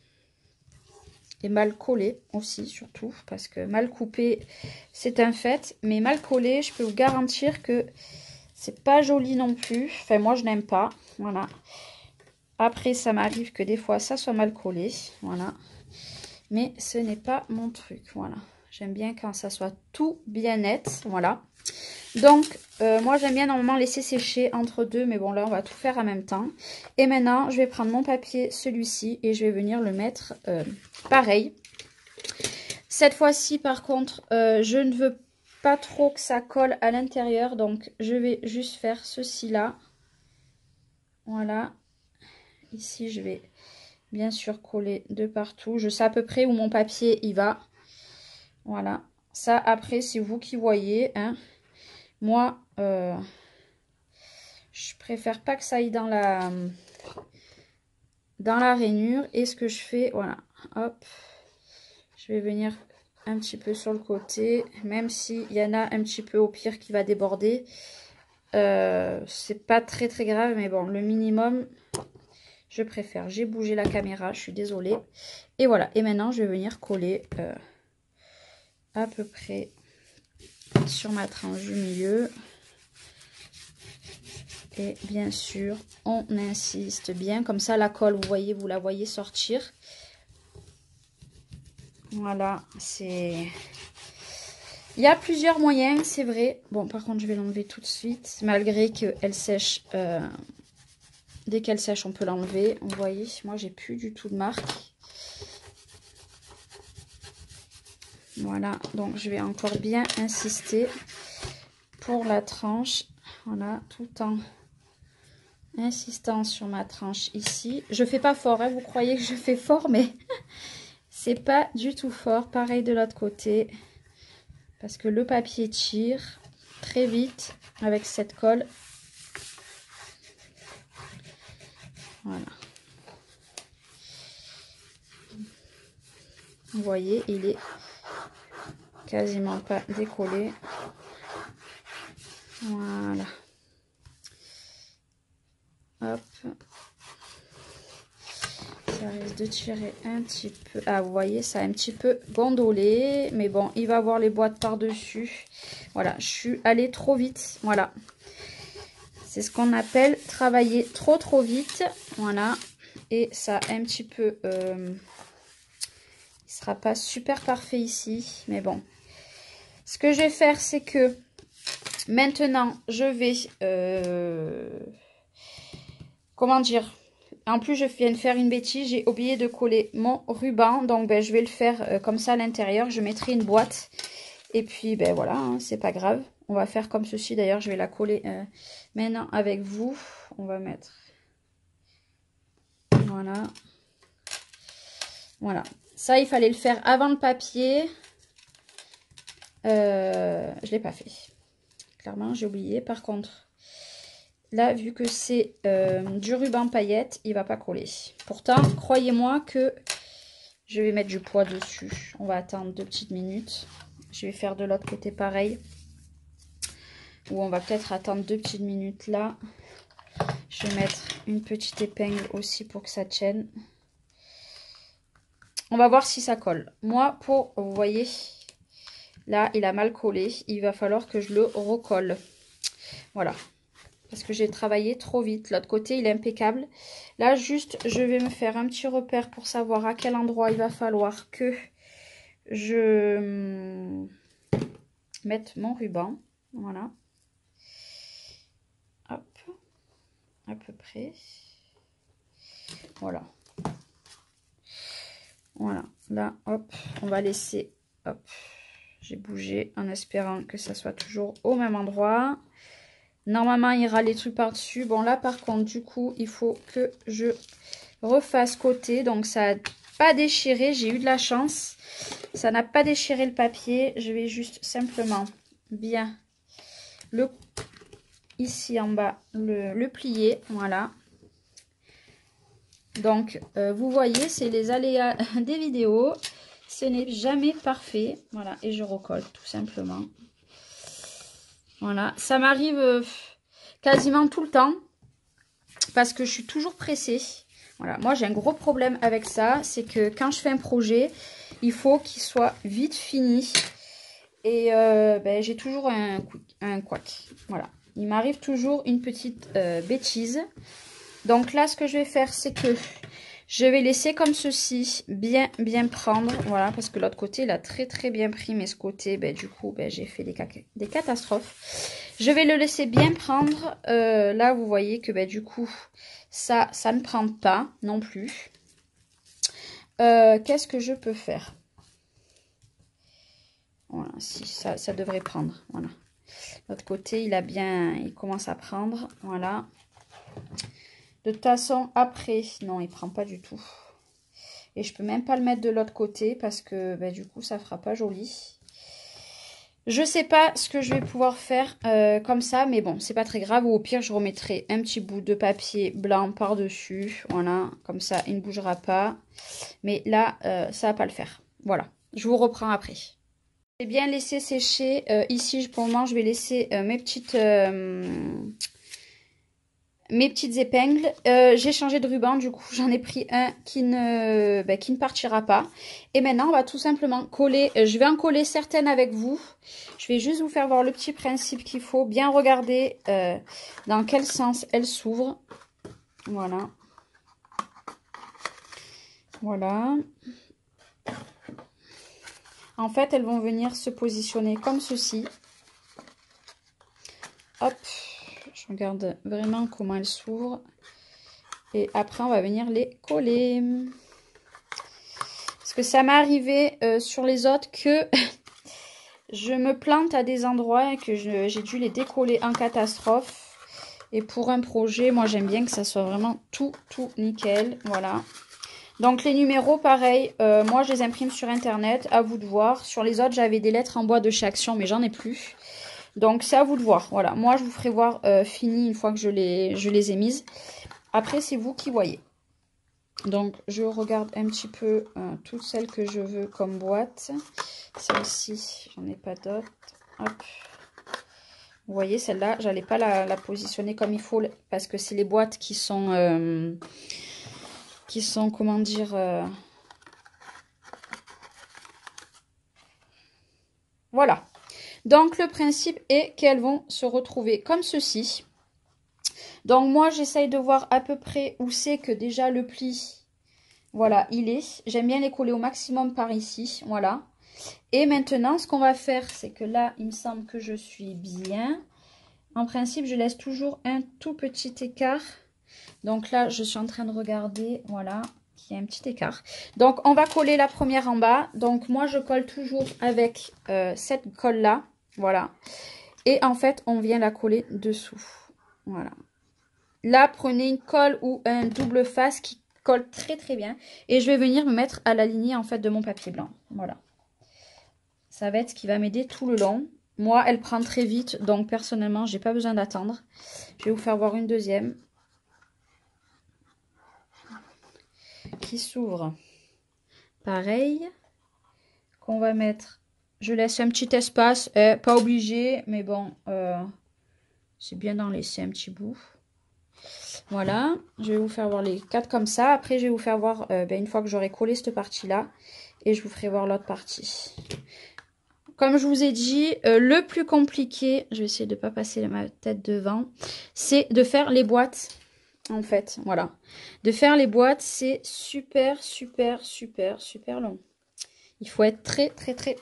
Et mal collé aussi, surtout. Parce que mal coupé, c'est un fait. Mais mal collé, je peux vous garantir que c'est pas joli non plus. Enfin, moi, je n'aime pas. Voilà. Après, ça m'arrive que des fois, ça soit mal collé. Voilà. Mais ce n'est pas mon truc. Voilà. J'aime bien quand ça soit tout bien net. Voilà. Donc, moi, j'aime bien normalement laisser sécher entre deux. Mais bon, là, on va tout faire en même temps. Et maintenant, je vais prendre mon papier, celui-ci. Et je vais venir le mettre pareil. Cette fois-ci, par contre, je ne veux pas trop que ça colle à l'intérieur. Donc, je vais juste faire ceci là. Voilà. Ici, je vais bien sûr coller de partout. Je sais à peu près où mon papier il va. Voilà. Ça, après, c'est vous qui voyez. Hein. Moi, je préfère pas que ça aille dans la rainure. Et ce que je fais, voilà. Hop. Je vais venir un petit peu sur le côté. Même s'il y en a un petit peu au pire qui va déborder. C'est pas très très grave. Mais bon, le minimum... Je préfère. J'ai bougé la caméra, je suis désolée. Et voilà. Et maintenant, je vais venir coller à peu près sur ma tranche du milieu. Et bien sûr, on insiste bien. Comme ça, la colle, vous voyez, vous la voyez sortir. Voilà. C'est... Il y a plusieurs moyens, c'est vrai. Bon, par contre, je vais l'enlever tout de suite. Malgré qu'elle sèche... Dès qu'elle sèche, on peut l'enlever. Vous voyez, moi, j'ai plus du tout de marque. Voilà, donc je vais encore bien insister pour la tranche. Voilà, tout en insistant sur ma tranche ici. Je fais pas fort, hein, vous croyez que je fais fort, mais c'est pas du tout fort. Pareil de l'autre côté, parce que le papier tire très vite avec cette colle. Voilà. Vous voyez, il est quasiment pas décollé. Voilà. Hop. Ça risque de tirer un petit peu. Ah, vous voyez, ça a un petit peu gondolé. Mais bon, il va avoir les boîtes par-dessus. Voilà, je suis allée trop vite. Voilà. C'est ce qu'on appelle travailler trop vite. Voilà. Et ça a un petit peu... il sera pas super parfait ici. Mais bon. Ce que je vais faire, c'est que maintenant, je vais... comment dire? En plus, je viens de faire une bêtise. J'ai oublié de coller mon ruban. Donc, ben, je vais le faire comme ça à l'intérieur. Je mettrai une boîte. Et puis, ben voilà, hein, c'est pas grave. On va faire comme ceci. D'ailleurs, je vais la coller maintenant avec vous. On va mettre... Voilà. Voilà. Ça, il fallait le faire avant le papier. Je l'ai pas fait. Clairement, j'ai oublié. Par contre, là, vu que c'est du ruban paillette, il va pas coller. Pourtant, croyez-moi que je vais mettre du poids dessus. On va attendre 2 petites minutes. Je vais faire de l'autre côté pareil. Ou on va peut-être attendre 2 petites minutes là. Je vais mettre une petite épingle aussi pour que ça tienne. On va voir si ça colle. Moi, vous voyez, là, il a mal collé. Il va falloir que je le recolle. Voilà. Parce que j'ai travaillé trop vite. L'autre côté, il est impeccable. Là, juste, je vais me faire un petit repère pour savoir à quel endroit il va falloir que je mette mon ruban. Voilà. Hop. À peu près. Voilà. Voilà. Là, hop. On va laisser... Hop. J'ai bougé en espérant que ça soit toujours au même endroit. Normalement, il y aura les trucs par-dessus. Bon, là, par contre, du coup, il faut que je refasse côté. Donc, ça n'a pas déchiré. J'ai eu de la chance. Ça n'a pas déchiré le papier. Je vais juste simplement bien ici en bas, le plier. Voilà. Donc, vous voyez, c'est les aléas des vidéos. Ce n'est jamais parfait. Voilà, et je recolle tout simplement. Voilà, ça m'arrive quasiment tout le temps parce que je suis toujours pressée. Voilà, moi j'ai un gros problème avec ça, c'est que quand je fais un projet, il faut qu'il soit vite fini. Et ben, j'ai toujours un couac. Voilà, il m'arrive toujours une petite bêtise. Donc là, ce que je vais faire, c'est que Je vais laisser comme ceci bien prendre. Voilà, parce que l'autre côté, il a très bien pris. Mais ce côté, ben, du coup, ben, j'ai fait des catastrophes. Je vais le laisser bien prendre. Là, vous voyez que ben, du coup, ça ne prend pas non plus. Qu'est-ce que je peux faire? Voilà, si ça devrait prendre. Voilà. L'autre côté, il commence à prendre. Voilà. De toute façon, après, non, il prend pas du tout. Et je peux même pas le mettre de l'autre côté parce que ben, du coup, ça fera pas joli. Je sais pas ce que je vais pouvoir faire comme ça, mais bon, c'est pas très grave. Ou au pire, je remettrai un petit bout de papier blanc par-dessus. Voilà, comme ça, il ne bougera pas. Mais là, ça va pas le faire. Voilà, je vous reprends après. J'ai bien laissé sécher. Ici, pour le moment, je vais laisser mes petites épingles. J'ai changé de ruban, du coup, j'en ai pris un qui ne partira pas. Et maintenant, on va tout simplement coller. Je vais en coller certaines avec vous. Je vais juste vous faire voir le petit principe qu'il faut. Bien regarder dans quel sens elles s'ouvrent. Voilà. Voilà. En fait, elles vont venir se positionner comme ceci. Hop, je regarde vraiment comment elles s'ouvrent. Et après, on va venir les coller. Parce que ça m'est arrivé sur les autres que je me plante à des endroits et que j'ai dû les décoller en catastrophe. Et pour un projet, moi, j'aime bien que ça soit vraiment tout nickel. Voilà. Donc les numéros, pareil, moi je les imprime sur internet, à vous de voir. Sur les autres, j'avais des lettres en bois de chez Action, mais j'en ai plus. Donc c'est à vous de voir. Voilà, moi je vous ferai voir fini une fois que je les ai mises. Après, c'est vous qui voyez. Donc je regarde un petit peu toutes celles que je veux comme boîte. Celle-ci, j'en ai pas d'autres. Hop. Vous voyez, celle-là, j'allais pas la positionner comme il faut parce que c'est les boîtes qui sont comment dire, voilà. Donc le principe est qu'elles vont se retrouver comme ceci. Donc moi j'essaye de voir à peu près où c'est que déjà le pli, voilà, il est. J'aime bien les coller au maximum par ici, voilà. Et maintenant ce qu'on va faire, c'est que là il me semble que je suis bien. En principe je laisse toujours un tout petit écart. Donc là je suis en train de regarder, voilà. Il y a un petit écart. Donc on va coller la première en bas. Donc moi je colle toujours avec cette colle là. Voilà. Et en fait on vient la coller dessous. Voilà. Là prenez une colle ou un double face qui colle très bien. Et je vais venir me mettre à la lignée en fait de mon papier blanc. Voilà. Ça va être ce qui va m'aider tout le long. Moi elle prend très vite. Donc personnellement j'ai pas besoin d'attendre. Je vais vous faire voir une deuxième. Qui s'ouvre pareil, qu'on va mettre, je laisse un petit espace, pas obligé, mais bon, c'est bien d'en laisser un petit bout. Voilà, je vais vous faire voir les 4 comme ça. Après, je vais vous faire voir une fois que j'aurai collé cette partie-là, et je vous ferai voir l'autre partie. Comme je vous ai dit, le plus compliqué, je vais essayer de ne pas passer ma tête devant, c'est de faire les boîtes. En fait, voilà. De faire les boîtes, c'est super long. Il faut être très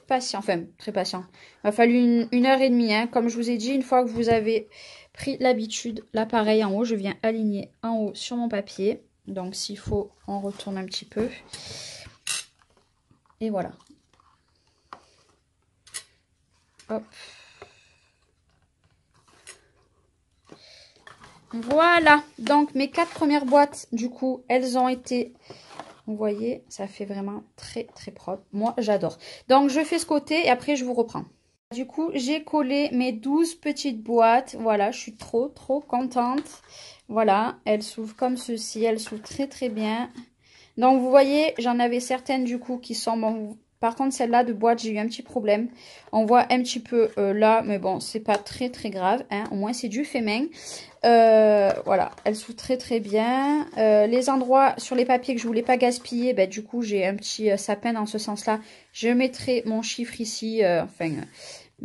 patient. Enfin, très patient. Il m'a fallu une heure et demie. Hein. Comme je vous ai dit, une fois que vous avez pris l'habitude, là, pareil, en haut, je viens aligner en haut sur mon papier. Donc, s'il faut, on retourne un petit peu. Et voilà. Hop. Voilà, donc mes 4 premières boîtes, du coup, elles ont été, vous voyez, ça fait vraiment très propre. Moi, j'adore. Donc, je fais ce côté et après, je vous reprends. Du coup, j'ai collé mes 12 petites boîtes. Voilà, je suis trop contente. Voilà, elles s'ouvrent comme ceci, elles s'ouvrent très bien. Donc, vous voyez, j'en avais certaines, du coup, qui sont... Bon, par contre, celle-là de boîte, j'ai eu un petit problème. On voit un petit peu là, mais bon, c'est pas très grave. Hein. Au moins, c'est du fait main. Voilà, elle s'ouvre très bien. Les endroits sur les papiers que je voulais pas gaspiller, ben, du coup, j'ai un petit sapin dans ce sens-là. Je mettrai mon chiffre ici,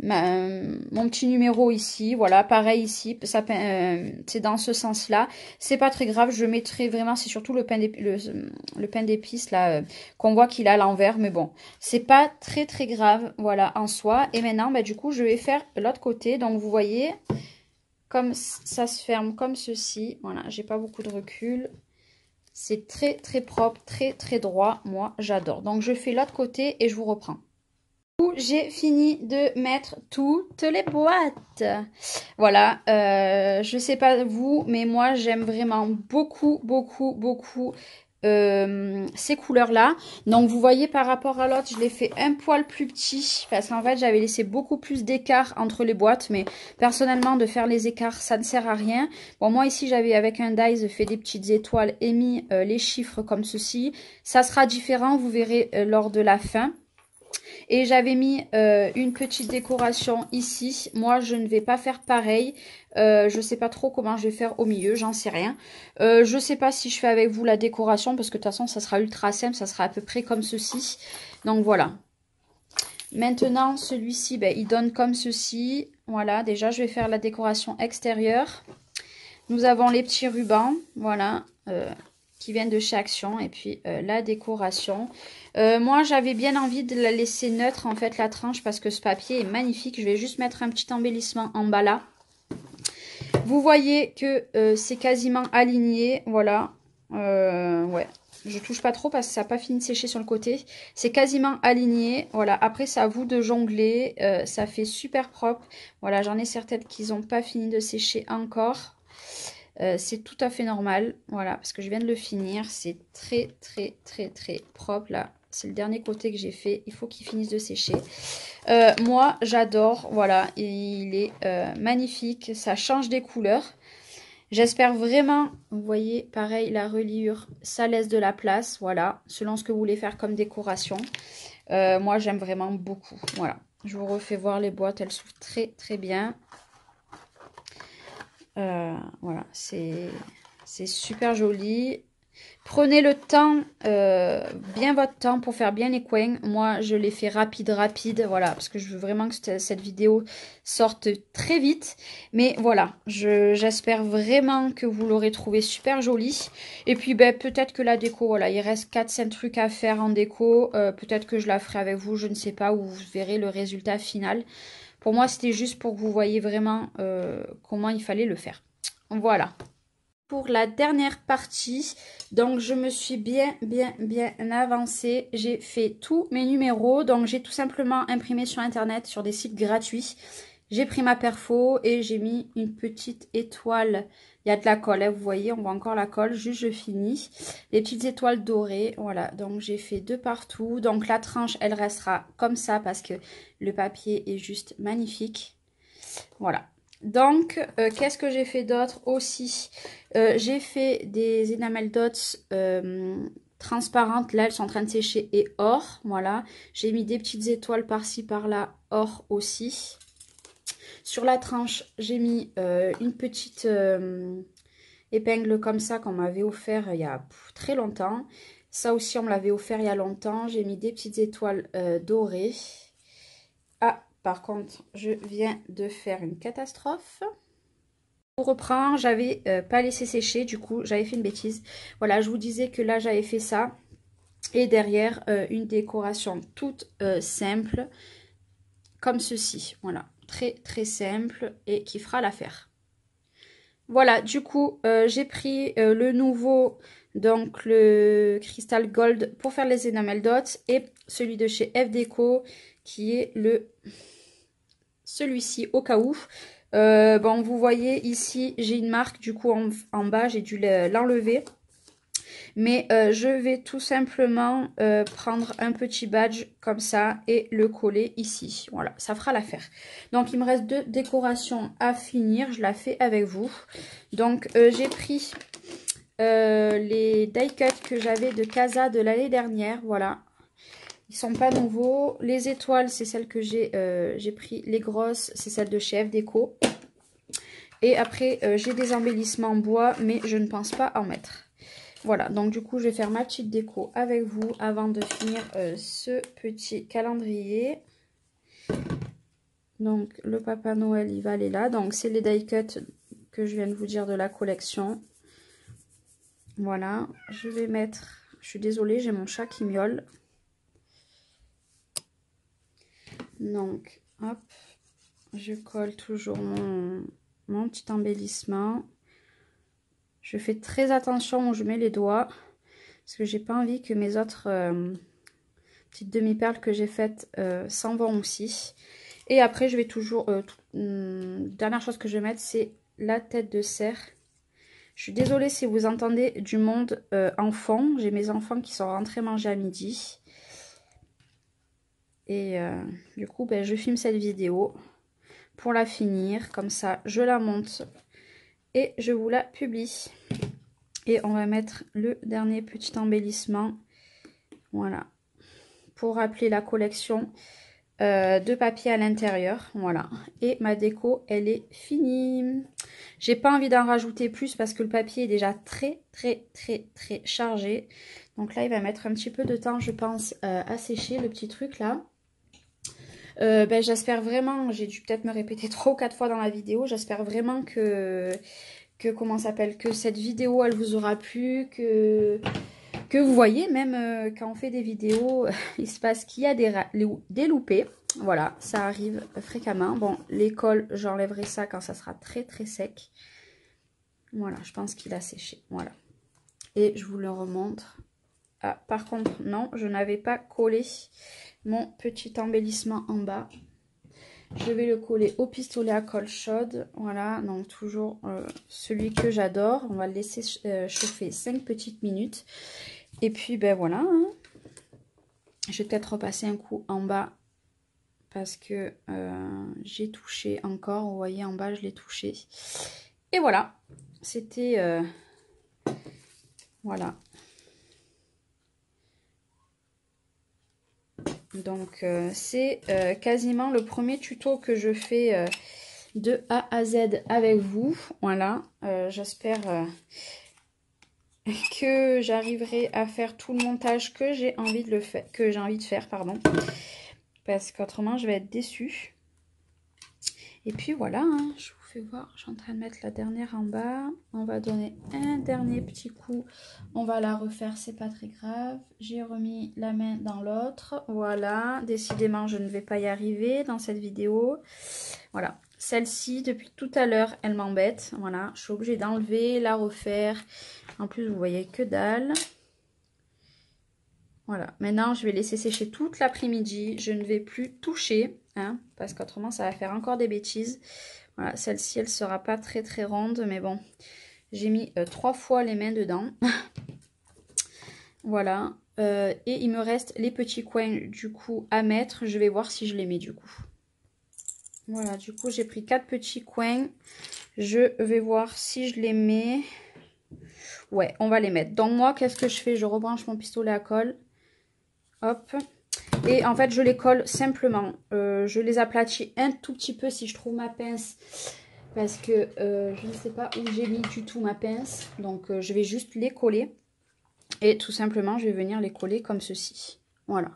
mon petit numéro ici. Voilà, pareil ici, c'est dans ce sens-là. C'est pas très grave, je mettrai vraiment, c'est surtout le pain d'épices là, qu'on voit qu'il a à l'envers. Mais bon, c'est pas très très grave, voilà, en soi. Et maintenant, bah, du coup, je vais faire l'autre côté. Donc, vous voyez, comme ça se ferme comme ceci. Voilà, j'ai pas beaucoup de recul. C'est très très propre, très très droit. Moi, j'adore. Donc, je fais l'autre côté et je vous reprends. J'ai fini de mettre toutes les boîtes. Voilà, je sais pas vous, mais moi j'aime vraiment beaucoup, beaucoup, beaucoup ces couleurs-là. Donc vous voyez par rapport à l'autre, je l'ai fait un poil plus petit parce qu'en fait j'avais laissé beaucoup plus d'écart entre les boîtes. Mais personnellement, de faire les écarts, ça ne sert à rien. Bon, moi ici j'avais avec un dies fait des petites étoiles et mis les chiffres comme ceci. Ça sera différent, vous verrez lors de la fin. Et j'avais mis une petite décoration ici. Moi, je ne vais pas faire pareil. Je ne sais pas trop comment je vais faire au milieu, j'en sais rien. Je ne sais pas si je fais avec vous la décoration parce que de toute façon, ça sera ultra simple. Ça sera à peu près comme ceci. Donc voilà. Maintenant, celui-ci, ben, il donne comme ceci. Voilà, déjà, je vais faire la décoration extérieure. Nous avons les petits rubans, voilà, qui viennent de chez Action. Et puis la décoration. Moi, j'avais bien envie de la laisser neutre, en fait, la tranche, parce que ce papier est magnifique. Je vais juste mettre un petit embellissement en bas là. Vous voyez que c'est quasiment aligné, voilà. Ouais, je touche pas trop parce que ça n'a pas fini de sécher sur le côté. C'est quasiment aligné, voilà. Après, c'est à vous de jongler. Ça fait super propre. Voilà, j'en ai certaines qui n'ont pas fini de sécher encore. C'est tout à fait normal, voilà, parce que je viens de le finir. C'est très, très, très, très propre, là. C'est le dernier côté que j'ai fait. Il faut qu'il finisse de sécher. Moi, j'adore, voilà. Il est magnifique. Ça change des couleurs. J'espère vraiment, vous voyez, pareil, la reliure, ça laisse de la place, voilà, selon ce que vous voulez faire comme décoration. Moi, j'aime vraiment beaucoup, voilà. Je vous refais voir les boîtes, elles s'ouvrent très, très bien. Voilà, c'est super joli. Prenez le temps, bien votre temps pour faire bien les coins. Moi, je l'ai fait rapide, voilà, parce que je veux vraiment que cette vidéo sorte très vite. Mais voilà, j'espère vraiment que vous l'aurez trouvé super joli. Et puis, ben, peut-être que la déco, voilà, il reste 4-5 trucs à faire en déco. Peut-être que je la ferai avec vous, je ne sais pas, où vous verrez le résultat final. Pour moi, c'était juste pour que vous voyez vraiment comment il fallait le faire. Voilà. Pour la dernière partie, donc je me suis bien avancée. J'ai fait tous mes numéros. Donc j'ai tout simplement imprimé sur internet, sur des sites gratuits. J'ai pris ma perfo et j'ai mis une petite étoile. Il y a de la colle, hein, vous voyez, on voit encore la colle. Juste je finis. Les petites étoiles dorées, voilà. Donc j'ai fait deux partout. Donc la tranche, elle restera comme ça parce que le papier est juste magnifique. Voilà. Donc, qu'est-ce que j'ai fait d'autre aussi? J'ai fait des enamel dots transparentes. Là, elles sont en train de sécher et or. Voilà. J'ai mis des petites étoiles par-ci, par-là. Or aussi. Sur la tranche, j'ai mis une petite épingle comme ça qu'on m'avait offert il y a très longtemps. Ça aussi, on me l'avait offert il y a longtemps. J'ai mis des petites étoiles dorées. Ah, par contre, je viens de faire une catastrophe. Pour reprendre, j'avais pas laissé sécher, du coup, j'avais fait une bêtise. Voilà, je vous disais que là, j'avais fait ça. Et derrière, une décoration toute simple, comme ceci. Voilà, très très simple et qui fera l'affaire. Voilà, du coup, j'ai pris le nouveau, donc le Crystal Gold pour faire les enamel dots et celui de chez F Déco qui est celui-ci au cas où. Bon, vous voyez ici, j'ai une marque du coup en bas, j'ai dû l'enlever. Mais je vais tout simplement prendre un petit badge comme ça et le coller ici. Voilà, ça fera l'affaire. Donc, il me reste deux décorations à finir. Je la fais avec vous. Donc, j'ai pris les die cuts que j'avais de Casa de l'année dernière. Voilà. Ils sont pas nouveaux. Les étoiles, c'est celles que j'ai pris. Les grosses, c'est celles de chez F Déco. Et après, j'ai des embellissements en bois, mais je ne pense pas en mettre. Voilà, donc du coup, je vais faire ma petite déco avec vous avant de finir ce petit calendrier. Donc le Papa Noël, il va aller là. Donc c'est les die cut que je viens de vous dire de la collection. Voilà, je vais mettre... Je suis désolée, j'ai mon chat qui miaule. Donc, hop, je colle toujours mon petit embellissement. Je fais très attention où je mets les doigts. Parce que j'ai pas envie que mes autres petites demi-perles que j'ai faites s'en vont aussi. Et après, je vais toujours... dernière chose que je vais mettre, c'est la tête de cerf. Je suis désolée si vous entendez du monde en fond. J'ai mes enfants qui sont rentrés manger à midi. Et du coup, ben, je filme cette vidéo pour la finir. Comme ça, je la monte et je vous la publie. Et on va mettre le dernier petit embellissement. Voilà. Pour rappeler la collection de papier à l'intérieur. Voilà. Et ma déco, elle est finie. J'ai pas envie d'en rajouter plus parce que le papier est déjà très chargé. Donc là, il va mettre un petit peu de temps, je pense, à sécher le petit truc là. Ben, j'espère vraiment, j'ai dû peut-être me répéter 3 ou 4 fois dans la vidéo. J'espère vraiment que comment ça s'appelle, que cette vidéo, elle vous aura plu, que vous voyez, même quand on fait des vidéos, il se passe qu'il y a des loupés. Voilà, ça arrive fréquemment. Bon, l'école, j'enlèverai ça quand ça sera très sec. Voilà, je pense qu'il a séché. Voilà. Et je vous le remontre. Ah, par contre, non, je n'avais pas collé mon petit embellissement en bas. Je vais le coller au pistolet à colle chaude. Voilà, donc toujours celui que j'adore. On va le laisser chauffer 5 petites minutes. Et puis, ben voilà. Hein. Je vais peut-être repasser un coup en bas parce que j'ai touché encore. Vous voyez, en bas, je l'ai touché. Et voilà. C'était... voilà. Donc, c'est quasiment le premier tuto que je fais de A à Z avec vous. Voilà. J'espère... que j'arriverai à faire tout le montage que j'ai envie de faire, pardon, parce qu'autrement je vais être déçue. Et puis voilà, hein, je vous fais voir, je suis en train de mettre la dernière en bas. On va donner un dernier petit coup, on va la refaire, c'est pas très grave. J'ai remis la main dans l'autre, voilà. Décidément je ne vais pas y arriver dans cette vidéo. Voilà, celle-ci depuis tout à l'heure elle m'embête, voilà, je suis obligée d'enlever, la refaire. En plus, vous voyez que dalle. Voilà. Maintenant, je vais laisser sécher toute l'après-midi. Je ne vais plus toucher, hein, parce qu'autrement, ça va faire encore des bêtises. Voilà, celle-ci, elle ne sera pas très ronde, mais bon. J'ai mis 3 fois les mains dedans. Voilà. Et il me reste les petits coins, du coup, à mettre. Je vais voir si je les mets, du coup. Voilà, du coup, j'ai pris 4 petits coins. Je vais voir si je les mets... Ouais, on va les mettre. Donc moi, qu'est-ce que je fais? Je rebranche mon pistolet à colle. Hop. Et en fait, je les colle simplement. Je les aplatis un tout petit peu si je trouve ma pince. Parce que je ne sais pas où j'ai mis du tout ma pince. Donc, je vais juste les coller. Et tout simplement, je vais venir les coller comme ceci. Voilà.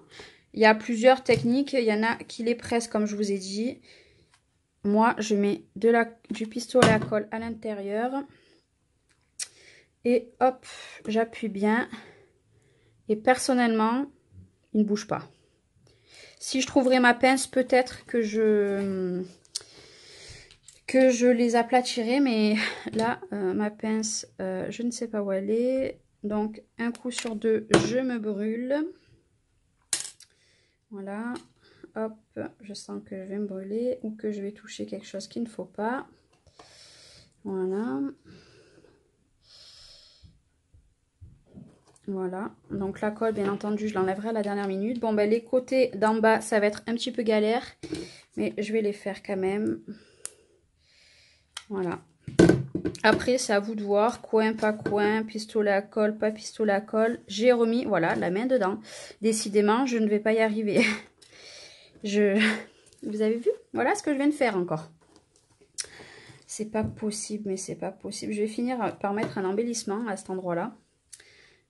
Il y a plusieurs techniques. Il y en a qui les pressent comme je vous ai dit. Moi, je mets du pistolet à colle à l'intérieur. Et hop, j'appuie bien. Et personnellement, il ne bouge pas. Si je trouverai ma pince, peut-être que je les aplatirai. Mais là, ma pince, je ne sais pas où elle est. Donc, un coup sur 2, je me brûle. Voilà. Hop, je sens que je vais me brûler ou que je vais toucher quelque chose qu'il ne faut pas. Voilà. Voilà, donc la colle, bien entendu, je l'enlèverai à la dernière minute. Bon, ben les côtés d'en bas, ça va être un petit peu galère, mais je vais les faire quand même. Voilà. Après, c'est à vous de voir, coin, pas coin, pistolet à colle, pas pistolet à colle. J'ai remis, voilà, la main dedans. Décidément, je ne vais pas y arriver. Vous avez vu? Voilà ce que je viens de faire encore. C'est pas possible, mais c'est pas possible. Je vais finir par mettre un embellissement à cet endroit-là.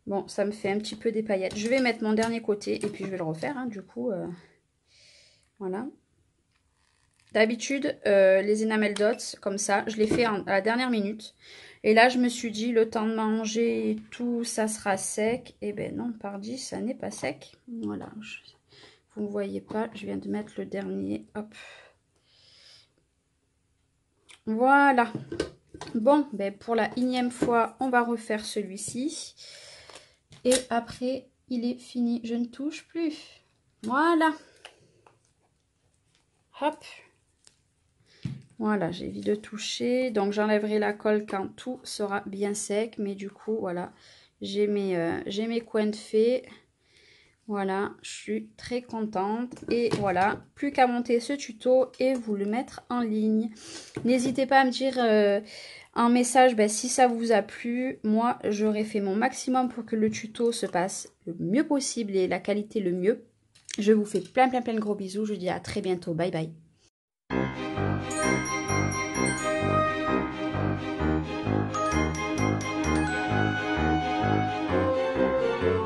Bon, ça me fait un petit peu des paillettes. Je vais mettre mon dernier côté et puis je vais le refaire, hein, du coup. Voilà. D'habitude, les enamel dots, comme ça, je les fais à la dernière minute. Et là, je me suis dit, le temps de manger et tout, ça sera sec. Et ben non, pardi, ça n'est pas sec. Voilà. Vous ne voyez pas, je viens de mettre le dernier. Hop. Voilà. Bon, ben pour la énième fois, on va refaire celui-ci. Et après, il est fini. Je ne touche plus. Voilà. Hop. Voilà, j'évite de toucher. Donc, j'enlèverai la colle quand tout sera bien sec. Mais du coup, voilà, j'ai mes coins de fées. Voilà, je suis très contente. Et voilà, plus qu'à monter ce tuto et vous le mettre en ligne. N'hésitez pas à me dire un message si ça vous a plu. Moi, j'aurais fait mon maximum pour que le tuto se passe le mieux possible et la qualité le mieux. Je vous fais plein de gros bisous. Je vous dis à très bientôt. Bye bye.